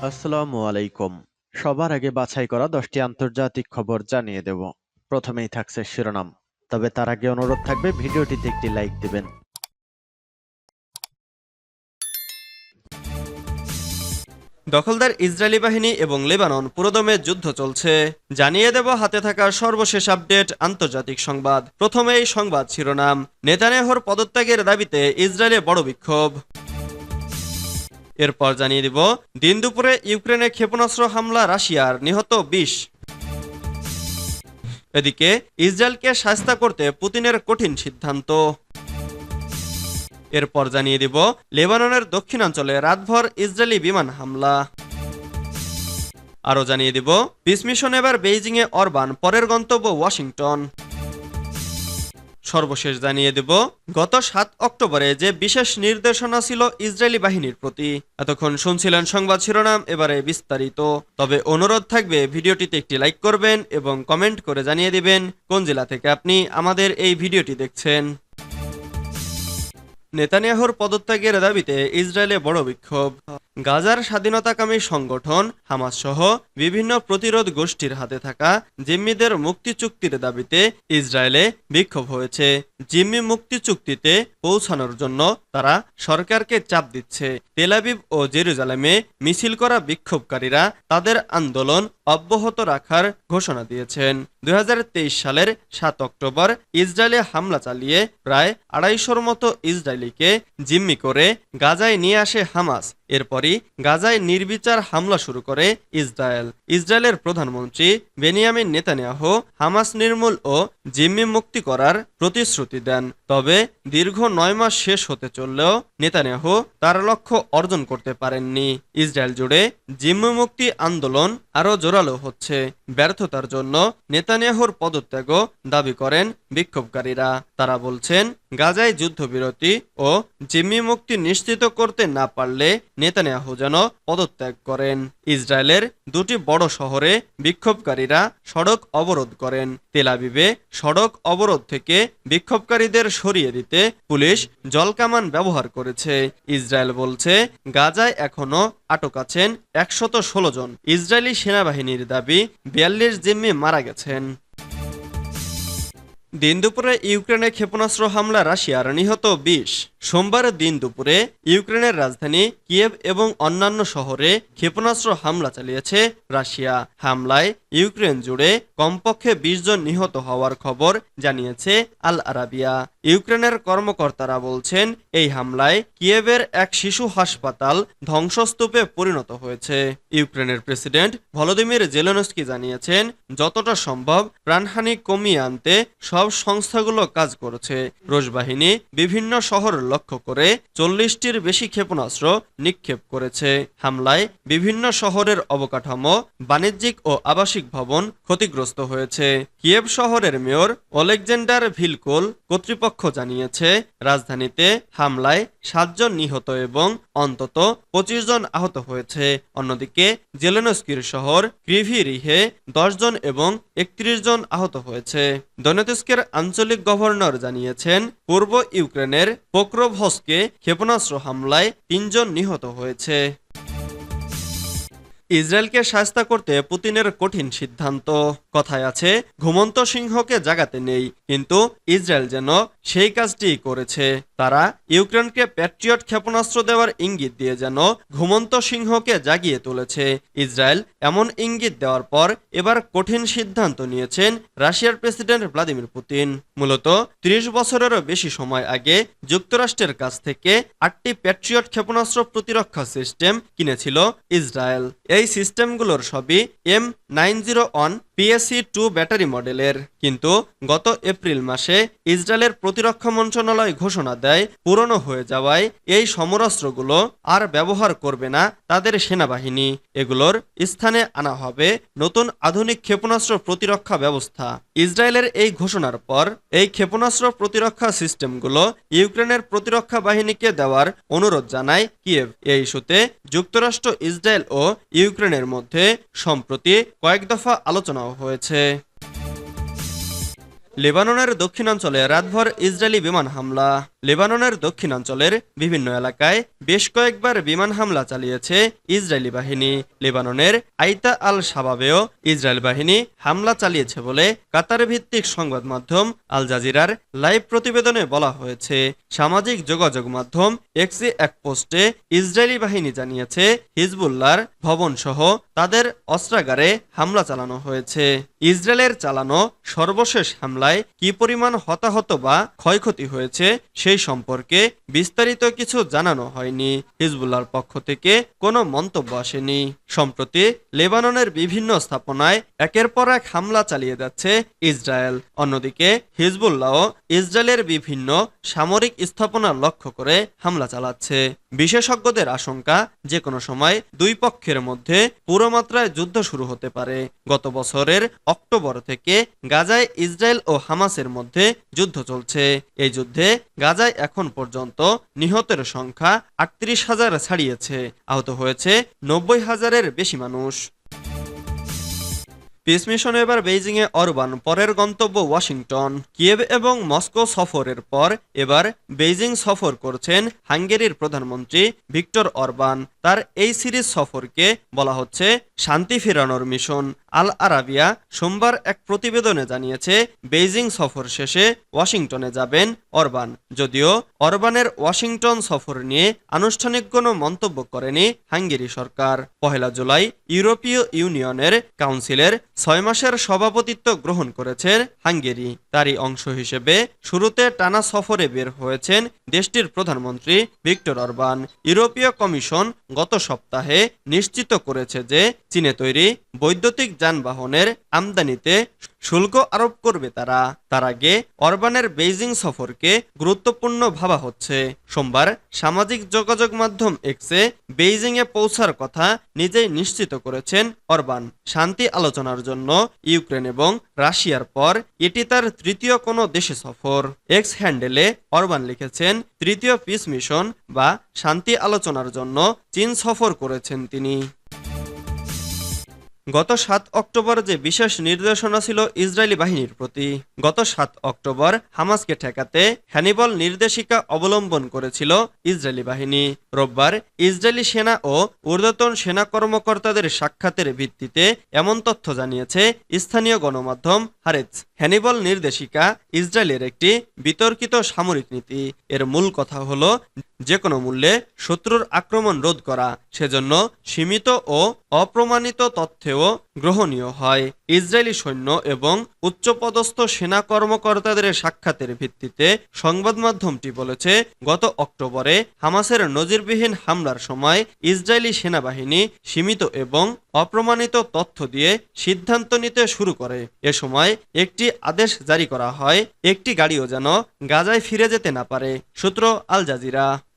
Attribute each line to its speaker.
Speaker 1: আসসালামু আলাইকুম। সবার আগে বাছাই করা 10টি আন্তর্জাতিক খবর জানিয়ে দেব। প্রথমেই থাকছে শিরোনাম। তবে তার আগে অনুরোধ থাকবে ভিডিওটিতে একটি লাইক দিবেন।
Speaker 2: দখলদার ইসরায়েলি বাহিনী এবং লেবানন পুরোদমে যুদ্ধ চলছে। জানিয়ে দেব হাতে থাকা সর্বশেষ আপডেট আন্তর্জাতিক সংবাদ। প্রথমেই সংবাদ শিরোনাম। নেতানিয়াহুর পদত্যাগের দাবিতে ইসরায়েলে বড় বিক্ষোভ। এরপর জানিয়ে দিব দিন দুপুরে ইউক্রেনে ক্ষেপণাস্ত্র হামলা রাশিয়ার, নিহত 20। এদিকে ইসরায়েলকে শায়েস্তা করতে পুতিনের কঠিন সিদ্ধান্ত। এরপর জানিয়ে দিব লেবাননের দক্ষিণাঞ্চলে রাতভর ইসরায়েলি বিমান হামলা। আরও জানিয়ে দিব পিস মিশন এবার বেইজিংয়ে অরবান, পরের গন্তব্য ওয়াশিংটন। সর্বশেষ জানিয়ে দেব গত 7 অক্টোবরে যে বিশেষ নির্দেশনা ছিল ইসরায়েলি বাহিনীর প্রতি। এতক্ষণ শুনছিলেন সংবাদ শিরোনাম, এবারে বিস্তারিত। তবে অনুরোধ থাকবে ভিডিওটিতে একটি লাইক করবেন এবং কমেন্ট করে জানিয়ে দিবেন কোন জেলা থেকে আপনি আমাদের এই ভিডিওটি দেখছেন। নেতানিয়াহুর পদত্যাগের দাবিতে ইসরায়েলে বড় বিক্ষোভ। গাজার স্বাধীনতাকামী সংগঠন হামাস সহ বিভিন্ন প্রতিরোধ গোষ্ঠীর হাতে থাকা জিম্মিদের মুক্তি চুক্তির দাবিতে ইসরায়েলে বিক্ষোভ হয়েছে। জিম্মি মুক্তি চুক্তিতে পৌঁছানোর জন্য তারা সরকারকে চাপ দিচ্ছে। তেল আবিব ও জেরুজালেমে মিছিল করা বিক্ষোভকারীরা তাদের আন্দোলন অব্যাহত রাখার ঘোষণা দিয়েছেন। 2023 সালের 7 অক্টোবর ইসরায়েলে হামলা চালিয়ে প্রায় 250-র মতো ইসরায়েলিকে জিম্মি করে গাজায় নিয়ে আসে হামাস। এরপরই গাজায় নির্বিচার হামলা শুরু করে ইসরায়েল। ইসরায়েলের প্রধানমন্ত্রী বেনিয়ামিন নেতানিয়াহু হামাস নির্মূল ও জিম্মি মুক্তি করার প্রতিশ্রুতি দেন। তবে দীর্ঘ 9 মাস শেষ হতে চললেও নেতানিয়াহু তার লক্ষ্য অর্জন করতে পারেননি। ইসরায়েল জুড়ে জিম্মি মুক্তি আন্দোলন আরও জোরালো হচ্ছে। ব্যর্থতার জন্য নেতানিয়াহুর পদত্যাগও দাবি করেন বিক্ষোভকারীরা। তারা বলছেন গাজায় যুদ্ধবিরতি ও জিম্মি মুক্তি নিশ্চিত করতে না পারলে নেতানিয়াহু যেন পদত্যাগ করেন। ইসরায়েলের 2টি বড় শহরে বিক্ষোভকারীরা সড়ক অবরোধ করেন। তেল আবিবে সড়ক অবরোধ থেকে বিক্ষোভকারীদের সরিয়ে দিতে পুলিশ জলকামান ব্যবহার করেছে। ইসরায়েল বলছে গাজায় এখনো আটক আছেন 116 জন। ইসরায়েলি সেনাবাহিনীর দাবি 42 জিম্মি মারা গেছেন। দিন দুপুরে ইউক্রেনে ক্ষেপণাস্ত্র হামলা রাশিয়ার, নিহত 20। সোমবার দিন দুপুরে ইউক্রেনের রাজধানী কিয়েভ এবং অন্যান্য শহরে ক্ষেপণাস্ত্র হামলা চালিয়েছে রাশিয়া। হামলায় ইউক্রেন জুড়ে কমপক্ষে 20 জন নিহত হওয়ার খবর জানিয়েছে আল আরাবিয়া। ইউক্রেনের কর্মকর্তারা বলছেন এই হামলায় কিয়েভের এক শিশু হাসপাতাল ধ্বংসস্তূপে পরিণত হয়েছে। ইউক্রেনের প্রেসিডেন্ট ভলোদিমির জেলেনস্কি জানিয়েছেন যতটা সম্ভব প্রাণহানি কমিয়ে আনতে সব সংস্থাগুলো কাজ করছে। রুশ বাহিনী বিভিন্ন শহর লক্ষ্য করে 40টির বেশি ক্ষেপণাস্ত্র নিক্ষেপ করেছে। হামলায় বিভিন্ন শহরের অবকাঠামো, বাণিজ্যিক ও আবাসিক ভবন ক্ষতিগ্রস্ত হয়েছে। কিয়েভ শহরের মেয়র ওলেকজেন্ডার ভিলকোল কর্তৃপক্ষ জানিয়েছে রাজধানীতে হামলায় 7 জন নিহত এবং অন্তত 25 জন আহত হয়েছে। অন্যদিকে জেলেনস্কির শহর ক্রিভি রিহে 10 জন এবং 31 জন আহত হয়েছে। দনেৎস্কের আঞ্চলিক গভর্নর জানিয়েছেন পূর্ব ইউক্রেনের পোক্রোভস্কে ক্ষেপণাস্ত্র হামলায় 3 জন নিহত হয়েছে। ইসরায়েলকে শায়েস্তা করতে পুতিনের কঠিন সিদ্ধান্ত। কথায় আছে ঘুমন্ত সিংহকে জাগাতে নেই, কিন্তু ইসরায়েল যেন সেই কাজটি করেছে। তারা ইউক্রেনকে প্যাট্রিয়ট ক্ষেপণাস্ত্র দেওয়ার ইঙ্গিত দিয়ে যেন ঘুমন্ত সিংহকে জাগিয়ে তুলেছে। ইসরায়েল এমন ইঙ্গিত দেওয়ার পর এবার কঠিন সিদ্ধান্ত নিয়েছেন রাশিয়ার প্রেসিডেন্ট ভ্লাদিমির পুতিন। মূলত 30 বছরেরও বেশি সময় আগে যুক্তরাষ্ট্রের কাছ থেকে 8টি প্যাট্রিয়ট ক্ষেপণাস্ত্র প্রতিরক্ষা সিস্টেম কিনেছিল ইসরায়েল। এই সিস্টেমগুলোর সবই M901 PSC-2 ব্যাটারি মডেলের। কিন্তু গত এপ্রিল মাসে ইসরায়েলের প্রতিরক্ষা মন্ত্রণালয় ঘোষণা দেয় পুরনো হয়ে যাওয়ায় এই সমরাস্ত্রগুলো আর ব্যবহার করবে না তাদের সেনাবাহিনী। এগুলোর স্থানে আনা হবে নতুন আধুনিক ক্ষেপণাস্ত্র প্রতিরক্ষা ব্যবস্থা। ইসরায়েলের এই ঘোষণার পর এই ক্ষেপণাস্ত্র প্রতিরক্ষা সিস্টেমগুলো ইউক্রেনের প্রতিরক্ষা বাহিনীকে দেওয়ার অনুরোধ জানায় কিয়েভ। এই ইস্যুতে যুক্তরাষ্ট্র, ইসরায়েল ও ইউক্রেনের মধ্যে সম্প্রতি কয়েক দফা আলোচনাও হয়েছে। লেবাননের দক্ষিণাঞ্চলে রাতভর ইসরায়েলি বিমান হামলা। লেবাননের দক্ষিণাঞ্চলের বিভিন্ন এলাকায় বেশ কয়েকবার বিমান হামলা চালিয়েছে ইসরায়েলি বাহিনী। লেবাননের আইতা আল শাবাবেও ইসরায়েল বাহিনী হামলা চালিয়েছে বলে কাতার ভিত্তিক সংবাদ মাধ্যম আল জাজিরার লাইভ প্রতিবেদনে বলা হয়েছে। সামাজিক যোগাযোগ মাধ্যম এক্সে এক পোস্টে ইসরায়েলি বাহিনী জানিয়েছে হিজবুল্লাহর ভবনসহ তাদের অস্ত্রাগারে হামলা চালানো হয়েছে। ইসরায়েলের চালানো সর্বশেষ হামলায় কি পরিমাণ হতাহত বা ক্ষয়ক্ষতি হয়েছে সেই সম্পর্কে বিস্তারিত কিছু জানানো হয়নি। হিজবুল্লাহর পক্ষ থেকে কোনো মন্তব্য আসেনি। সম্প্রতি লেবাননের বিভিন্ন স্থাপনায় একের পর এক হামলা চালিয়ে যাচ্ছে ইসরায়েল। অন্যদিকে হিজবুল্লাহ ইসরায়েলের বিভিন্ন সামরিক স্থাপনা লক্ষ্য করে হামলা চালাচ্ছে। বিশেষজ্ঞদের আশঙ্কা যে কোনো সময় দুই পক্ষের মধ্যে পুরো মাত্রায় যুদ্ধ শুরু হতে পারে। গত বছরের অক্টোবর থেকে গাজায় ইসরায়েল ও হামাসের মধ্যে যুদ্ধ চলছে। এই যুদ্ধে গাজায় এখন পর্যন্ত নিহতের সংখ্যা ৩৮,০০০ ছাড়িয়েছে। আহত হয়েছে ৯০,০০০-এর বেশি মানুষ। পিস মিশনে এবার বেইজিংয়ে অরবান, পরের গন্তব্য ওয়াশিংটন। কিয়েভ এবং মস্কো সফরের পর এবার বেইজিং সফর করছেন হাঙ্গেরির প্রধানমন্ত্রী ভিক্টর অরবান। তার এই সিরিজ সফরকে বলা হচ্ছে শান্তি ফেরানোর মিশন। আল আরাবিয়া সোমবার এক প্রতিবেদনে জানিয়েছে বেইজিং সফর শেষে ওয়াশিংটনে যাবেন অরবান। যদিও অরবানের ওয়াশিংটন সফর নিয়ে আনুষ্ঠানিক কোনো মন্তব্য করেনি হাঙ্গেরি সরকার। ১ জুলাই ইউরোপীয় ইউনিয়নের কাউন্সিলের ৬ মাসের সভাপতিত্ব গ্রহণ করেছে হাঙ্গেরি। তারই অংশ হিসেবে শুরুতে টানা সফরে বের হয়েছেন দেশটির প্রধানমন্ত্রী ভিক্টর অরবান। ইউরোপীয় কমিশন গত সপ্তাহে নিশ্চিত করেছে যে চীনে তৈরি বৈদ্যুতিক যানবাহনের আমদানিতে শুল্ক আরোপ করবে তারা। তার আগে অরবানের বেইজিং সফরকে গুরুত্বপূর্ণ ভাবা হচ্ছে। সোমবার সামাজিক যোগাযোগ মাধ্যম এক্সে বেইজিংয়ে পৌঁছার কথা নিজেই নিশ্চিত করেছেন অরবান। শান্তি আলোচনার জন্য ইউক্রেন এবং রাশিয়ার পর এটি তার তৃতীয় কোনো দেশে সফর। এক্স হ্যান্ডেলে অরবান লিখেছেন, তৃতীয় পিস মিশন বা শান্তি আলোচনার জন্য চীন সফর করেছেন তিনি। গত ৭ অক্টোবর যে বিশেষ নির্দেশনা ছিল ইসরায়েলি বাহিনীর প্রতি। গত ৭ অক্টোবর হামাসকে ঠেকাতে হ্যানিবল নির্দেশিকা অবলম্বন করেছিল ইসরায়েলি বাহিনী। রোববার ইসরায়েলি সেনা ও ঊর্ধ্বতন সেনা কর্মকর্তাদের সাক্ষাতের ভিত্তিতে এমন তথ্য জানিয়েছে স্থানীয় গণমাধ্যম হারেতস। হ্যানিবল নির্দেশিকা ইসরায়েলের একটি বিতর্কিত সামরিক নীতি। এর মূল কথা হলো যে কোনো মূল্যে শত্রুর আক্রমণ রোধ করা, সেজন্য সীমিত ও অপ্রমাণিত তথ্যেও গ্রহণীয় হয়। ইসরায়েলি সৈন্য এবং উচ্চপদস্থ সেনা কর্মকর্তাদের সাক্ষাতের ভিত্তিতে সংবাদ মাধ্যমটি বলেছে, গত অক্টোবরে হামাসের নজিরবিহীন হামলার সময় ইসরায়েলি সেনাবাহিনী সীমিত এবং অপ্রমাণিত তথ্য দিয়ে সিদ্ধান্ত নিতে শুরু করে। এ সময় একটি আদেশ জারি করা হয়, একটি গাড়িও যেন গাজায় ফিরে যেতে না পারে। সূত্র আল জাজিরা।